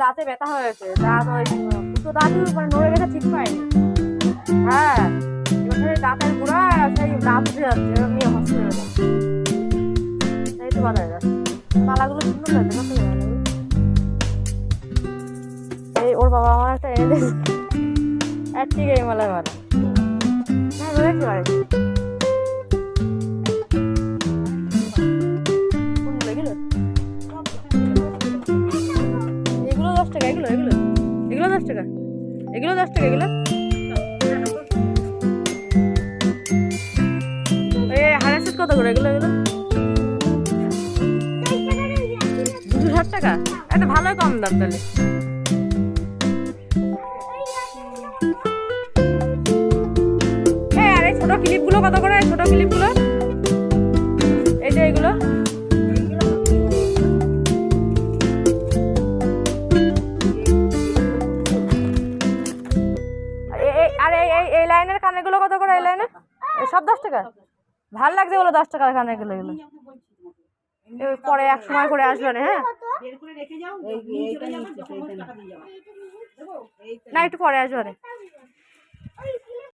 দাঁতে ব্যথা হয়েছে, দাঁত ওই দুটো দাঁতই মানে নড়ে গেছে, ঠিক পাইনি। হ্যাঁ, এবার সেই দাঁতের গোড়া সেই দাঁত উঠে যাচ্ছে, এবার নিয়ে হসপিটালে এই তো বাধা যাচ্ছে। মালাগুলো সুন্দর লাগছে, কত মালাগুলো। এই ওর বাবা আমার একটা এনে দিয়েছে, আর ঠিক এই মালা মালা। হ্যাঁ রয়েছে বাড়িতে। কোনগুলো এগুলো? এগুলো 10 টাকা, এগুলো এগুলো এগুলো 10 টাকা, এগুলো 10 টাকা, এগুলো হারের সেট কত করে? এগুলো এগুলো 260 টাকা। একটা ভালোই কম দাম তাহলে। আর এই ছোট ক্লিপগুলো কত করে? ছোট ক্লিপগুলো এই যে এইগুলো আর এই লাইনের কানেরগুলো কত করে? এই লাইনের সব 10 টাকা। ভাল লাগছে বলো 10 টাকার কানেরগুলো। এগুলো পরে এক সময় করে আসবে না। হ্যাঁ না, একটু পরে আসবে।